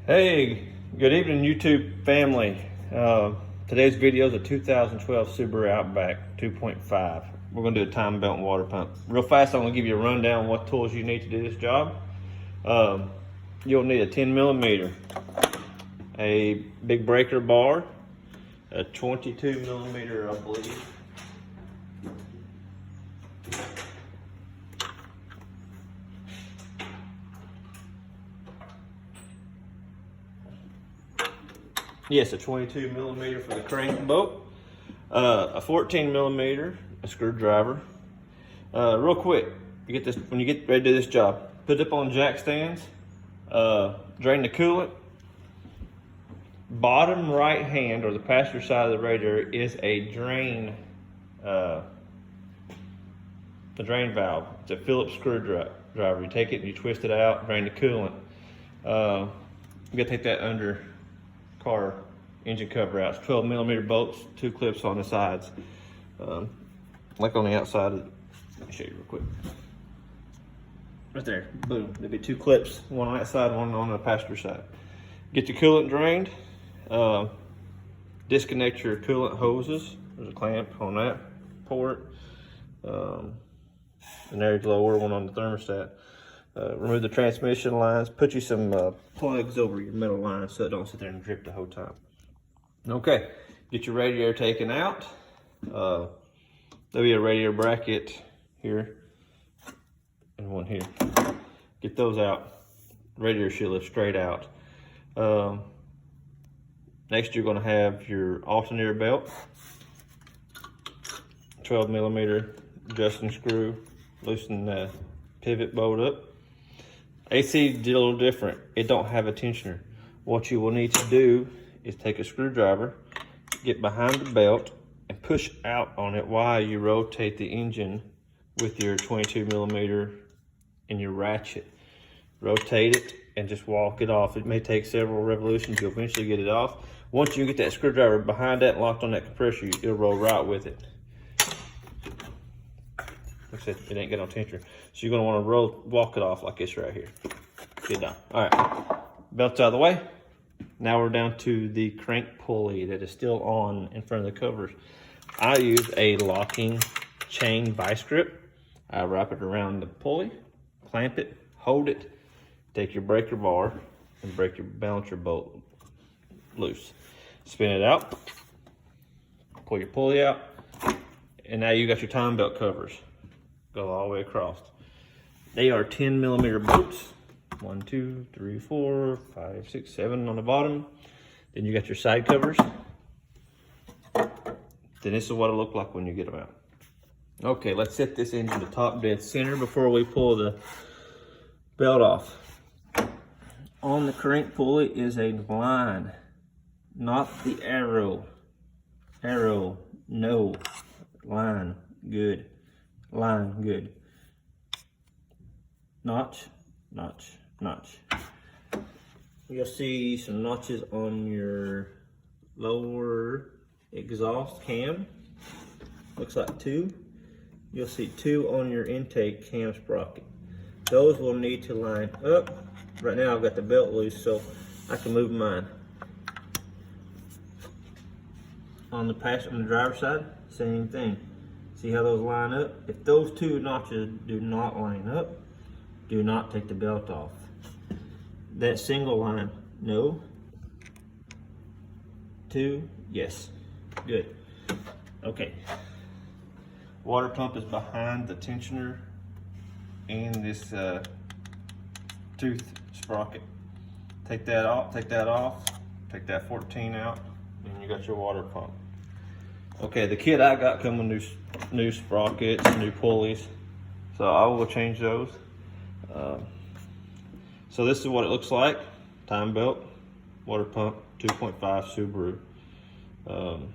Hey, good evening YouTube family. Today's video is a 2012 Subaru Outback 2.5. We're going to do a time belt and water pump. Real fast, I'm going to give you a rundown on what tools you need to do this job. You'll need a 10 millimeter, a big breaker bar, a 22 millimeter, I believe. Yes, a 22 millimeter for the crank bolt, a 14 millimeter, a screwdriver. Real quick, you get this when you get ready to do this job. Put it up on jack stands. Drain the coolant. Bottom right hand or the passenger side of the radiator is a drain. The drain valve. It's a Phillips screwdriver. You take it and you twist it out. Drain the coolant. You gotta take that under car engine cover out. It's 12 millimeter bolts, 2 clips on the sides, like on the outside of let me show you real quick. Right there, boom. There'll be 2 clips, one on that side, one on the passenger side. Get your coolant drained. Disconnect your coolant hoses. There's a clamp on that port. And there's a lower one on the thermostat. Remove the transmission lines. Put you some plugs over your metal lines so it don't sit there and drip the whole time. Okay, get your radiator taken out. There'll be a radiator bracket here and one here. Get those out. Radiator should lift straight out. Next, you're going to have your alternator belt, 12 millimeter adjusting screw. Loosen the pivot bolt up. AC did a little different. It don't have a tensioner. What you will need to do is take a screwdriver, get behind the belt, and push out on it while you rotate the engine with your 22 millimeter and your ratchet. Rotate it and just walk it off. It may take several revolutions. You'll eventually get it off. Once you get that screwdriver behind that and locked on that compressor, it'll roll right with it. Like I said, it ain't got no tensioner. So you're gonna wanna walk it off like this right here. Get done. All right, belt's out of the way. Now we're down to the crank pulley that is still on in front of the covers. I use a locking chain vice grip. I wrap it around the pulley, clamp it, hold it, take your breaker bar and break your balancer bolt loose. Spin it out, pull your pulley out, and now you got your time belt covers. Go all the way across. They are 10 millimeter bolts. 1, 2, 3, 4, 5, 6, 7 on the bottom. Then you got your side covers. Then this is what it'll look like when you get them out. Okay, let's set this engine to top dead center before we pull the belt off. On the crank pulley is a line, not the arrow. Arrow, no. Line, good. Line, good. Notch, notch, notch. You'll see some notches on your lower exhaust cam. Looks like 2. You'll see 2 on your intake cam sprocket. Those will need to line up. Right now I've got the belt loose, so I can move mine. On the driver's side, same thing. See how those line up? If those 2 notches do not line up, do not take the belt off. That single line, no. 2, yes. Good. Okay. Water pump is behind the tensioner and this tooth sprocket. Take that off, take take that 14 out, and you got your water pump. Okay, the kit I got come with new sprockets, new pulleys, so I will change those. So this is what it looks like. Time belt, water pump, 2.5 Subaru.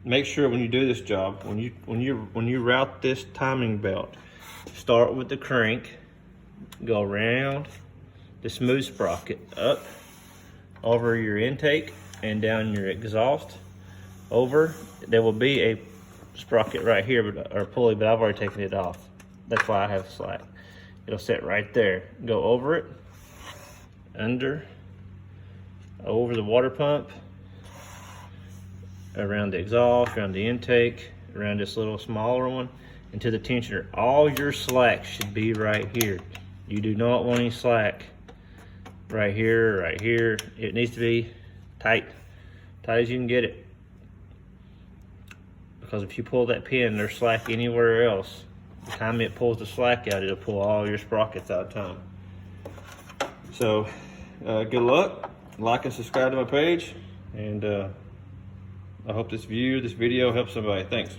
Make sure when you do this job, when you route this timing belt, start with the crank, go around the smooth sprocket up over your intake and down your exhaust. Over, there will be a sprocket right here, or pulley, but I've already taken it off. That's why I have slack. It'll sit right there. Go over it, under, over the water pump, around the exhaust, around the intake, around this little smaller one, into the tensioner. All your slack should be right here. You do not want any slack right here, right here. It needs to be tight, tight as you can get it. Because if you pull that pin, there's slack anywhere else. The time it pulls the slack out, it'll pull all your sprockets out of time. So, good luck. Like and subscribe to my page, and I hope this video helps somebody. Thanks.